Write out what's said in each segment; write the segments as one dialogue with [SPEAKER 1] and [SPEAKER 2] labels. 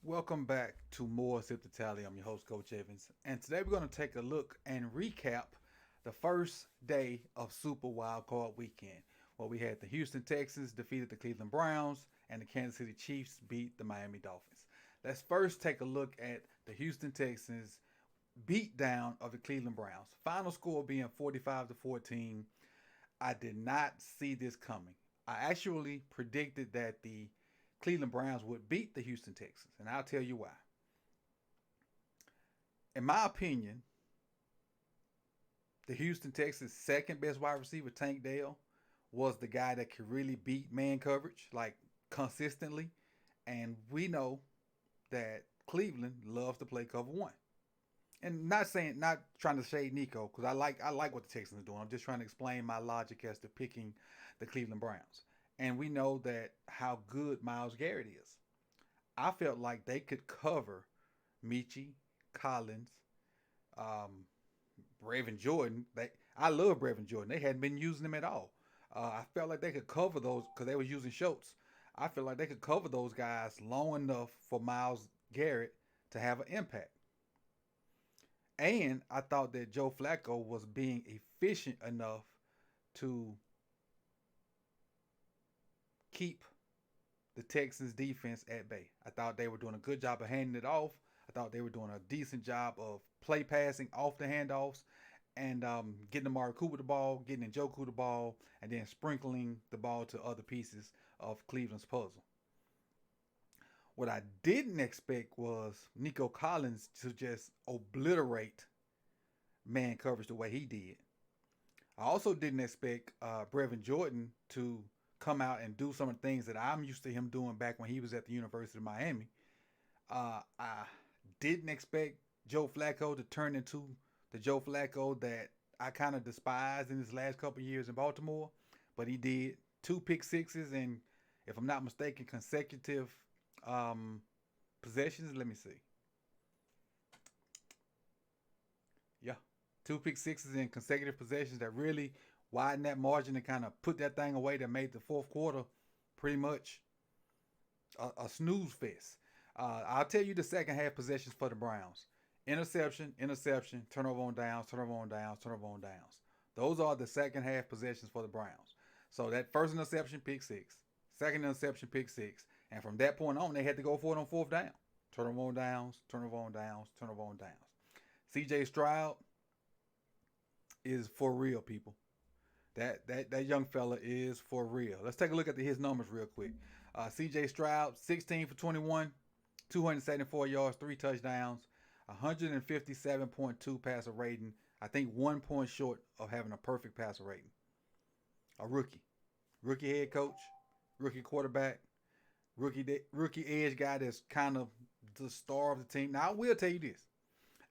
[SPEAKER 1] Welcome back to more Sip the Tally. I'm your host, Coach Evans. And today we're going to take a look and recap the first day of Super Wild Card Weekend, where we had the Houston Texans defeated the Cleveland Browns and the Kansas City Chiefs beat the Miami Dolphins. Let's first take a look at the Houston Texans beat down of the Cleveland Browns. Final score being 45 to 14. I did not see this coming. I actually predicted that the Cleveland Browns would beat the Houston Texans, and I'll tell you why. In my opinion, the Houston Texans' second best wide receiver, Tank Dell, was the guy that could really beat man coverage like consistently, and we know that Cleveland loves to play cover one. And not trying to shade Nico because I like what the Texans are doing. I'm just trying to explain my logic as to picking the Cleveland Browns. And we know that how good Miles Garrett is. I felt like they could cover Michi, Collins, um, Brevin Jordan. I love Brevin Jordan. They hadn't been using him at all. I felt like they could cover those because they were using Schultz. I feel like they could cover those guys long enough for Miles Garrett to have an impact. And I thought that Joe Flacco was being efficient enough to keep the Texans defense at bay. I thought they were doing a good job of handing it off. I thought they were doing a decent job of play passing off the handoffs and getting Amari Cooper the ball, getting Njoku the ball, and then sprinkling the ball to other pieces of Cleveland's puzzle. What I didn't expect was Nico Collins to just obliterate man coverage the way he did. I also didn't expect Brevin Jordan to come out and do some of the things that I'm used to him doing back when he was at the University of Miami. I didn't expect Joe Flacco to turn into the Joe Flacco that I kind of despised in his last couple of years in Baltimore, but he did two pick sixes and, if I'm not mistaken, consecutive um, possessions. Let me see. Yeah, two pick sixes in consecutive possessions that really widened that margin and kind of put that thing away that made the fourth quarter pretty much a snooze fest. I'll tell you the second half possessions for the Browns. Interception, interception, turnover on downs, turnover on downs, turnover on downs. Those are the second half possessions for the Browns. So that first interception, pick six. Second interception, pick six. And from that point on, they had to go for it on fourth down. Turnover on downs, turnover on downs, turnover on downs. CJ Stroud is for real, people. That young fella is for real. Let's take a look at his numbers real quick. C.J. Stroud, 16 for 21, 274 yards, three touchdowns, 157.2 passer rating. I think 1 point short of having a perfect passer rating. A rookie head coach, rookie quarterback, rookie edge guy that's kind of the star of the team. Now I will tell you this: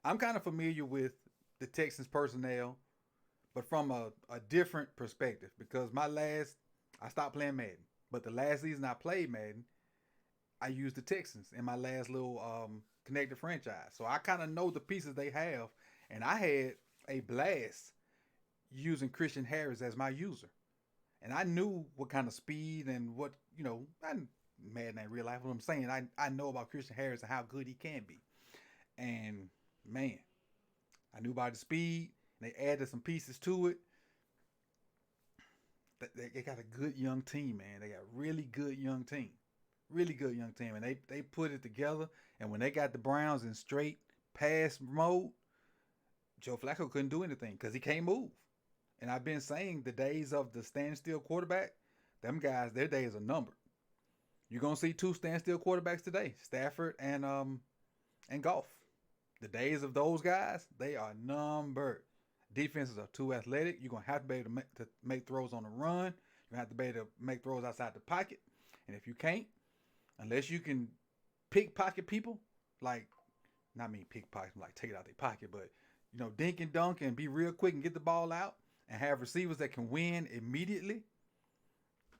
[SPEAKER 1] I'm kind of familiar with the Texans personnel, but from a different perspective because I stopped playing Madden, but the last season I played Madden, I used the Texans in my last little connected franchise. So I kind of know the pieces they have, and I had a blast using Christian Harris as my user. And I knew what kind of speed and what, I Madden ain't real life. What I'm saying, I know about Christian Harris and how good he can be. And man, I knew about the speed. They added some pieces to it. They got a good young team, man. They got really good young team. Really good young team. And they put it together. And when they got the Browns in straight pass mode, Joe Flacco couldn't do anything because he can't move. And I've been saying the days of the standstill quarterback, them guys, their days are numbered. You're gonna see two standstill quarterbacks today, Stafford and Goff. The days of those guys, they are numbered. Defenses are too athletic. You're gonna have to be able to make throws on the run. You're gonna have to be able to make throws outside the pocket. And if you can't, unless you can pickpocket people, like not mean pickpocket, like take it out their pocket, but dink and dunk and be real quick and get the ball out and have receivers that can win immediately.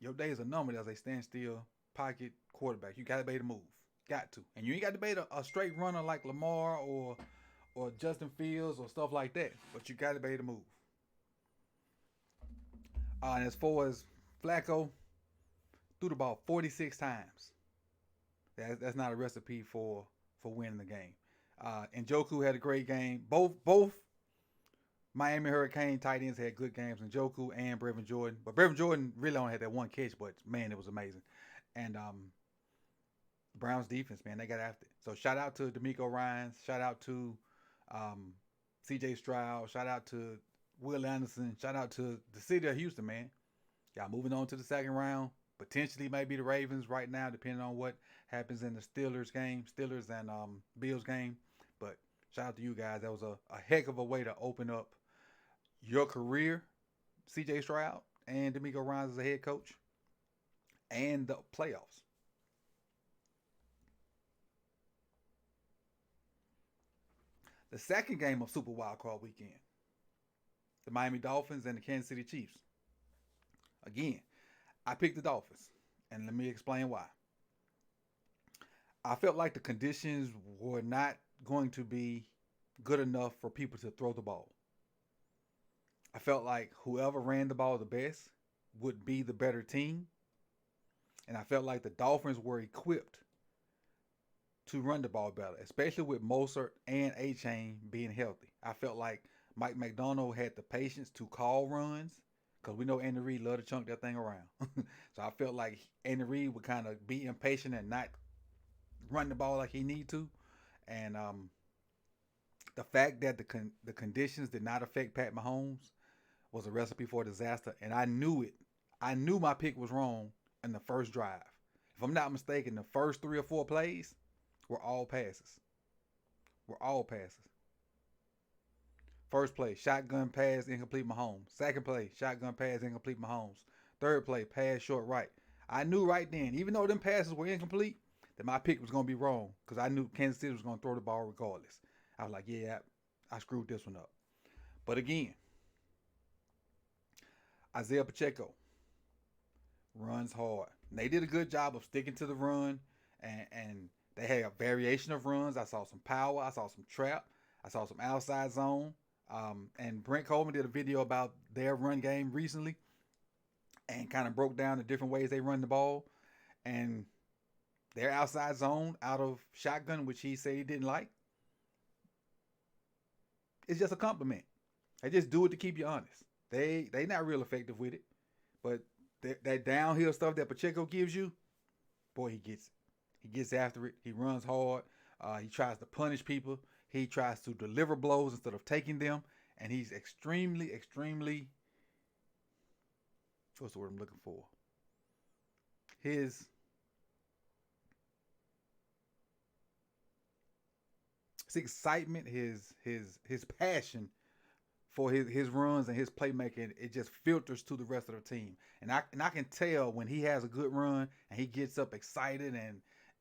[SPEAKER 1] Your days are numbered as a standstill pocket quarterback. You gotta be able to move. Got to. And you ain't got to be a straight runner like Lamar or Justin Fields or stuff like that. But you got to be able to move. And as far as Flacco, threw the ball 46 times. That's not a recipe for winning the game. And Joku had a great game. Both Miami Hurricane tight ends had good games, and Joku and Brevin Jordan. But Brevin Jordan really only had that one catch, but man, it was amazing. And Browns defense, man, they got after it. So shout out to D'Amico Ryans. Shout out to um, C.J. Stroud. Shout out to Will Anderson. Shout out to the city of Houston, man. Y'all moving on to the second round. Potentially maybe the Ravens right now, depending on what happens in the Steelers game, Steelers and Bills game. But shout out to you guys. That was a heck of a way to open up your career, C.J. Stroud and D'Amico Ryans as a head coach, and the playoffs. The second game of Super Wild Card Weekend, the Miami Dolphins and the Kansas City Chiefs. Again, I picked the Dolphins, and let me explain why. I felt like the conditions were not going to be good enough for people to throw the ball. I felt like whoever ran the ball the best would be the better team, and I felt like the Dolphins were equipped to run the ball better, especially with Mostert and A-Chain being healthy. I felt like Mike McDonald had the patience to call runs, because we know Andy Reid loved to chunk that thing around. So I felt like Andy Reid would kind of be impatient and not run the ball like he need to. And the fact that the conditions did not affect Pat Mahomes was a recipe for disaster. And I knew it. I knew my pick was wrong in the first drive. If I'm not mistaken, the first 3 or 4 plays were all passes. Were all passes. First play, shotgun pass, incomplete Mahomes. Second play, shotgun pass, incomplete Mahomes. Third play, pass short right. I knew right then, even though them passes were incomplete, that my pick was going to be wrong, because I knew Kansas City was going to throw the ball regardless. I was like, yeah, I screwed this one up. But again, Isaiah Pacheco runs hard. They did a good job of sticking to the run, and they had a variation of runs. I saw some power. I saw some trap. I saw some outside zone. And Brent Coleman did a video about their run game recently and kind of broke down the different ways they run the ball. And their outside zone out of shotgun, which he said he didn't like, it's just a compliment. They just do it to keep you honest. They not real effective with it. But that downhill stuff that Pacheco gives you, boy, he gets it. He gets after it. He runs hard. He tries to punish people. He tries to deliver blows instead of taking them. And he's extremely, what's the word I'm looking for? His excitement, his passion for his runs and his playmaking, it just filters to the rest of the team. And I can tell when he has a good run and he gets up excited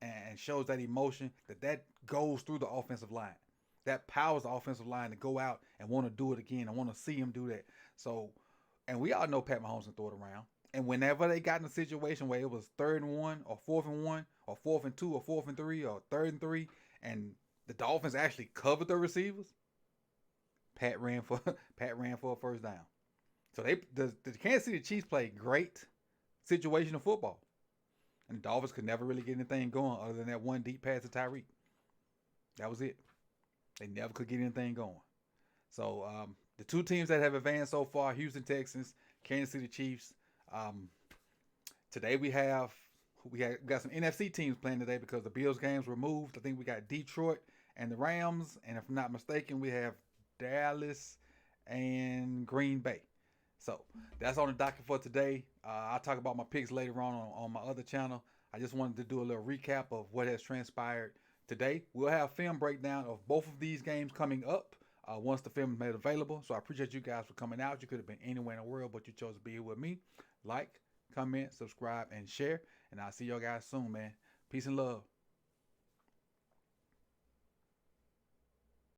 [SPEAKER 1] and shows that emotion, that goes through the offensive line. That powers the offensive line to go out and want to do it again. I want to see him do that. So, and we all know Pat Mahomes can throw it around. And whenever they got in a situation where it was 3rd and 1 or 4th and 1 or 4th and 2 or 4th and 3 or 3rd and 3, and the Dolphins actually covered the receivers, Pat ran for a first down. So the Kansas City Chiefs played great situational football. And the Dolphins could never really get anything going other than that one deep pass to Tyreek. That was it. They never could get anything going. So the 2 teams that have advanced so far, Houston Texans, Kansas City Chiefs. Today we got some NFC teams playing today because the Bills games were moved. I think we got Detroit and the Rams. And if I'm not mistaken, we have Dallas and Green Bay. So that's on the docket for today. I'll talk about my picks later on my other channel. I just wanted to do a little recap of what has transpired today. We'll have film breakdown of both of these games coming up once the film is made available. So I appreciate you guys for coming out. You could have been anywhere in the world, but you chose to be here with me. Like, comment, subscribe, and share. And I'll see y'all guys soon, man. Peace and love.